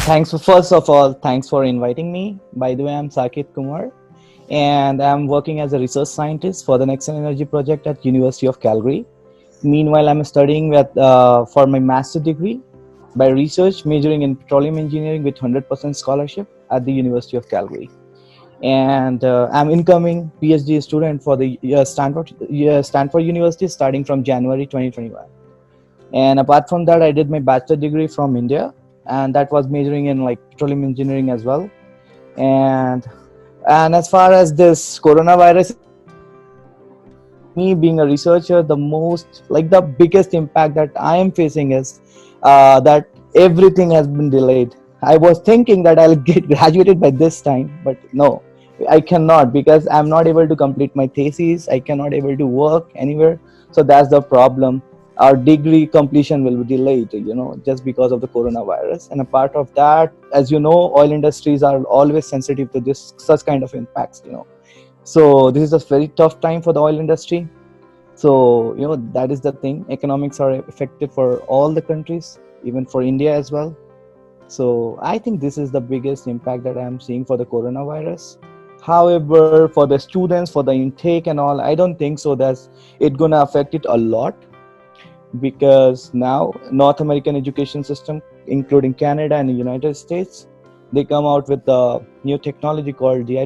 First of all, thanks for inviting me. By the way, I'm Saket Kumar, and I'm working as a research scientist for the Next Energy project at University of Calgary. Meanwhile, I'm studying for my master degree by research majoring in petroleum engineering with 100% scholarship at the University of Calgary. And I'm incoming PhD student for the Stanford University starting from January 2021. And apart from that, I did my bachelor degree from India, and that was majoring in like petroleum engineering as well. And and as far as this coronavirus is concerned, me being a researcher, the most like the biggest impact that I am facing is that everything has been delayed. I was thinking that I'll get graduated by this time, but no, I cannot because I'm not able to complete my thesis. I cannot able to work anywhere. So that's the problem. Our degree completion will be delayed, just because of the coronavirus. And a part of that, as you know, oil industries are always sensitive to this such kind of impacts. So this is a very tough time for the oil industry. So that is the thing. Economics are affected for all the countries, even for India as well. So I think this is the biggest impact that I'm seeing for the coronavirus. However, for the students, for the intake and all, I don't think so that it's gonna affect it a lot, because now North American education system, including Canada and the United States, they come out with the new technology called the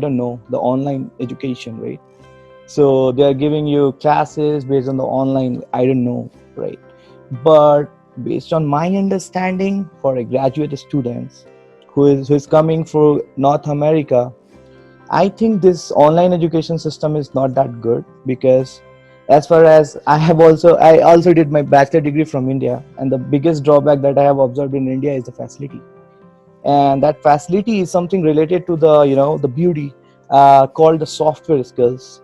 online education, right? So they are giving you classes based on the online, right? But based on my understanding, for a graduate students who is coming from North America, I think this online education system is not that good, because as far as I also did my bachelor degree from India, and the biggest drawback that I have observed in India is the facility. And that facility is something related to the beauty, called the software skills,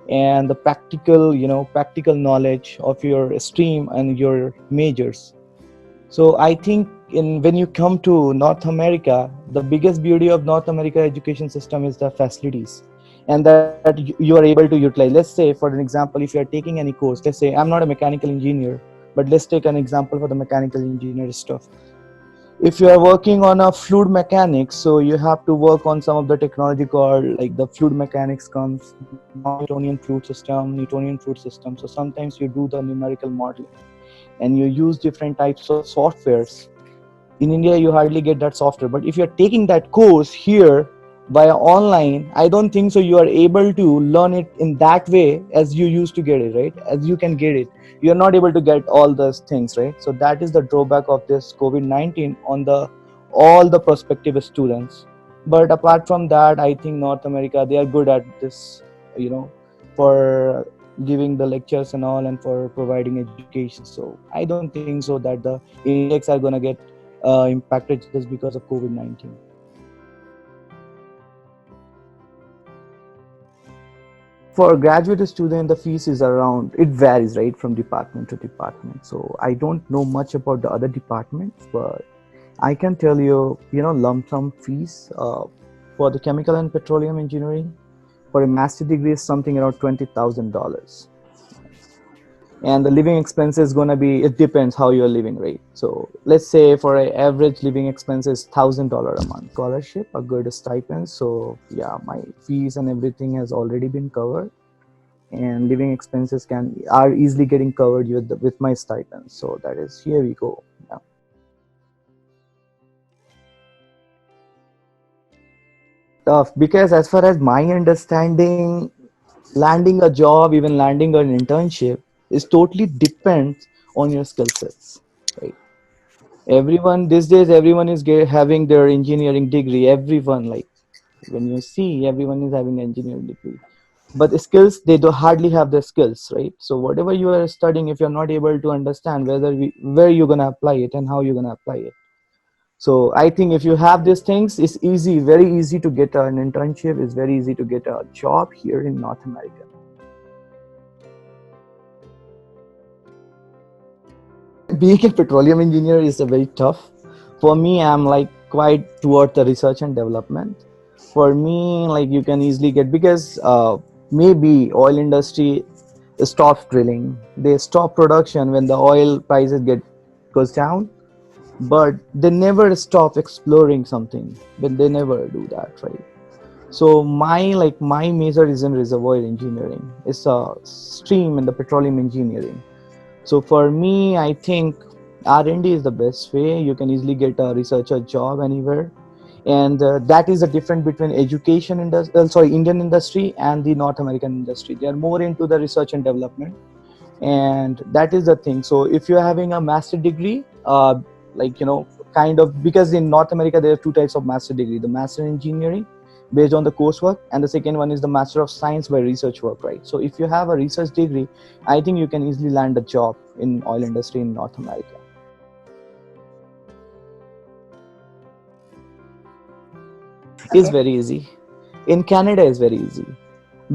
and the practical knowledge of your stream and your majors. So I think when you come to North America, the biggest beauty of North America education system is the facilities, and that you are able to utilize. Let's say, for an example, if you are taking any course, let's say I'm not a mechanical engineer, but let's take an example for the mechanical engineer stuff. If you are working on a fluid mechanics, so you have to work on some of the technology called like the fluid mechanics comes Newtonian fluid system. So sometimes you do the numerical modeling and you use different types of softwares. In India, you hardly get that software. But if you're taking that course here via online, I don't think so you are able to learn it in that way as you used to get it, right? As you can get it. You're not able to get all those things, right? So that is the drawback of this COVID-19 on the all the prospective students. But apart from that, I think North America, they are good at this, you know, for giving the lectures and all, and for providing education. So I don't think so that the intakes are gonna get impacted just because of COVID-19. For a graduate student, the fees is around, it varies, right, from department to department. So I don't know much about the other departments, but I can tell you, lump sum fees for the chemical and petroleum engineering for a master degree is something around $20,000. And the living expense is going to be, it depends how you're living, right? So let's say for an average living expense is $1,000 a month, scholarship, a good stipend. So yeah, my fees and everything has already been covered, and living expenses are easily getting covered with my stipend. So that is, here we go. Yeah. Tough, because as far as my understanding, landing a job, even landing an internship, is totally depends on your skill sets, right? Everyone these days, everyone is having their engineering degree. Everyone, like, when you see, everyone is having an engineering degree, but the skills, they do hardly have the skills, right? So whatever you are studying, if you're not able to understand where you're going to apply it and how you're going to apply it. So I think if you have these things, it's easy, very easy to get an internship. It's very easy to get a job here in North America. Being a petroleum engineer is a very tough. For me, I'm like quite toward the research and development. For me, like, you can easily get, because maybe oil industry stops drilling, they stop production when the oil prices goes down. but they never stop exploring something, but they never do that, right? So my major is in reservoir engineering. It's a stream in the petroleum engineering. So for me, I think R&D is the best way. You can easily get a researcher job anywhere, and that is the difference between education industry, sorry, Indian industry and the North American industry. They are more into the research and development, and that is the thing. So if you're having a master degree, like kind of, because in North America there are two types of master degree: the master in engineering based on the coursework, and the second one is the master of science by research work, right? So if you have a research degree, I think you can easily land a job in oil industry in North America. Is very easy. In Canada is very easy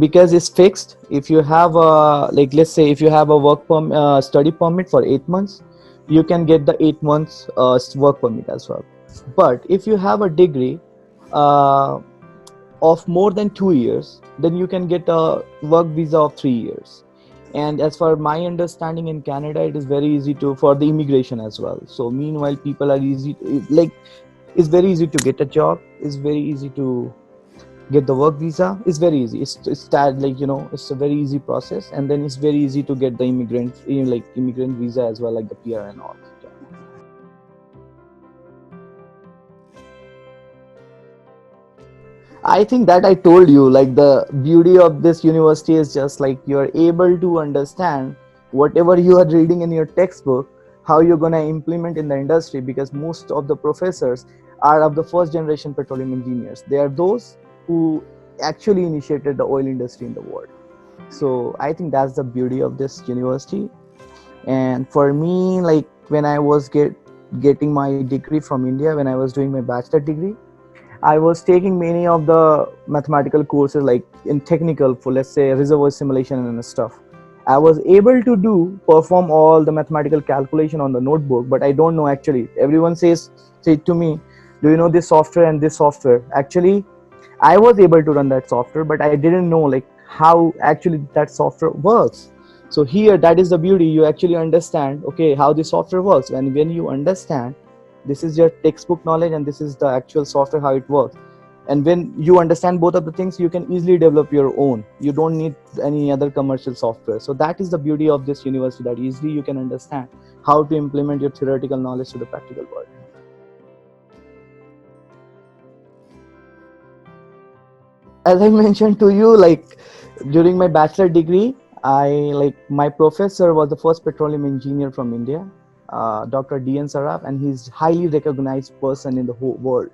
because it's fixed. If you have a, like, let's say if you have a study permit for 8 months, you can get the 8 months work permit as well. But if you have a degree uh, of more than 2 years, then you can get a work visa of 3 years. And as far my understanding, in Canada it is very easy to for the immigration as well. So meanwhile people are easy, like, it's very easy to get a job, it's very easy to get the work visa. It's very easy. It's that, like, it's a very easy process, and then it's very easy to get the immigrant visa as well, like the PR and all. I think that I told you, like, the beauty of this university is just like you're able to understand whatever you are reading in your textbook, how you're going to implement in the industry, because most of the professors are of the first generation petroleum engineers. They are those who actually initiated the oil industry in the world. So I think that's the beauty of this university. And for me, like, when I was getting my degree from India, when I was doing my bachelor degree, I was taking many of the mathematical courses, like in technical, for, let's say, reservoir simulation and stuff. I was able to perform all the mathematical calculation on the notebook, but I don't know actually. Everyone say to me, "Do you know this software and this software?" Actually, I was able to run that software, but I didn't know, like, how actually that software works. So here, that is the beauty. You actually understand, okay, how the software works, and when you understand, this is your textbook knowledge and this is the actual software, how it works. And when you understand both of the things, you can easily develop your own. You don't need any other commercial software. So that is the beauty of this university, that easily you can understand how to implement your theoretical knowledge to the practical world. As I mentioned to you, like, during my bachelor degree, I, like, my professor was the first petroleum engineer from India, Dr. D.N. Saraf, and he's highly recognized person in the whole world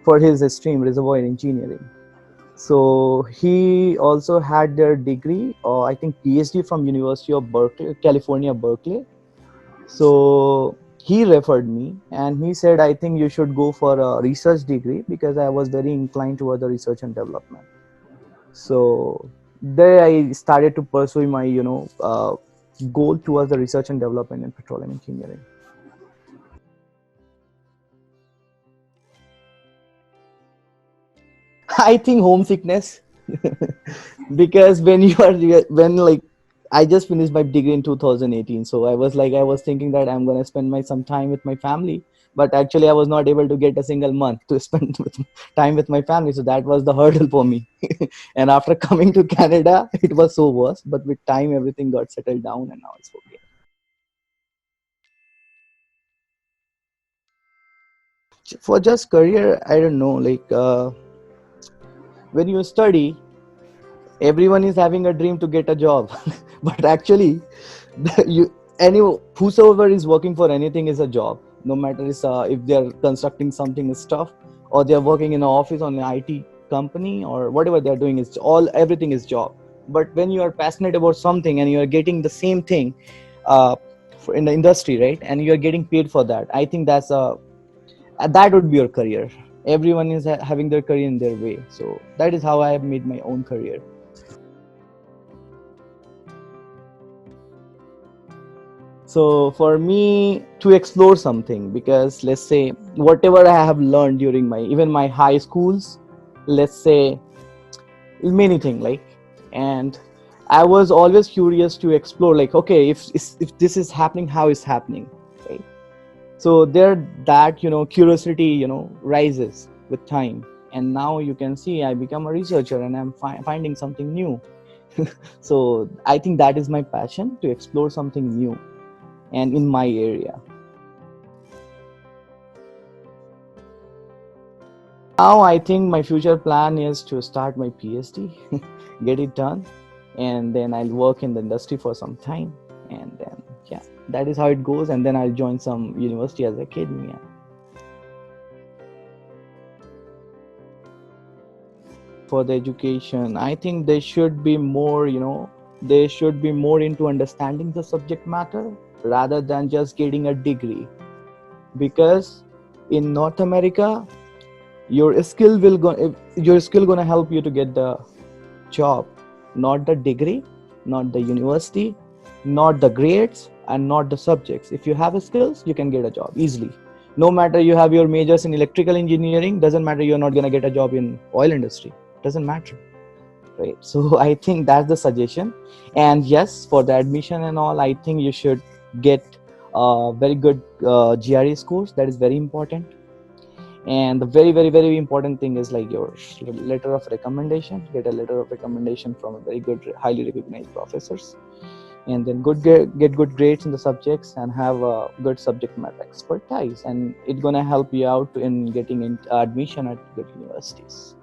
for his stream, reservoir engineering. So he also had their degree, or I think PhD, from University of Berkeley, California, Berkeley. So he referred me and he said, I think you should go for a research degree, because I was very inclined toward the research and development. So there I started to pursue my goal towards the research and development in petroleum engineering. I think homesickness. Because when, like, I just finished my degree in 2018, so I was thinking that I'm going to spend my some time with my family, but actually I was not able to get a single month to spend time with my family, so that was the hurdle for me. And after coming to Canada, it was so worse, but with time everything got settled down and now it's okay. For just career, I don't know, like, when you study, everyone is having a dream to get a job. But actually, you any whosoever is working for anything is a job, no matter if they're constructing something stuff, or they're working in an office on an IT company, or whatever they're doing, is all everything is job. But when you are passionate about something and you are getting the same thing uh, in the industry, right, and you are getting paid for that, I think that would be your career. Everyone is having their career in their way, so that is how I have made my own career. So for me, to explore something, because let's say whatever I have learned during my even my high schools, let's say many things, like, and I was always curious to explore, like, okay, if this is happening, how is happening, right? So there, that curiosity rises with time, and now you can see I become a researcher and I'm finding something new. So I think that is my passion, to explore something new and in my area. Now I think my future plan is to start my PhD, get it done, and then I'll work in the industry for some time, and then yeah, that is how it goes. And then I'll join some university as academia. For the education, I think they should be more, they should be more into understanding the subject matter rather than just getting a degree. Because in North America, your skill gonna help you to get the job, not the degree, not the university, not the grades, and not the subjects. If you have skills, you can get a job easily. No matter you have your majors in electrical engineering, doesn't matter, you're not gonna get a job in oil industry. Doesn't matter, right? So I think that's the suggestion. And yes, for the admission and all, I think you should get a very good GRE scores. That is very important. And the very very very important thing is like your letter of recommendation. Get a letter of recommendation from a very good, highly recognized professors, and then get good grades in the subjects and have a good subject matter expertise, and it's gonna help you out in getting admission at good universities.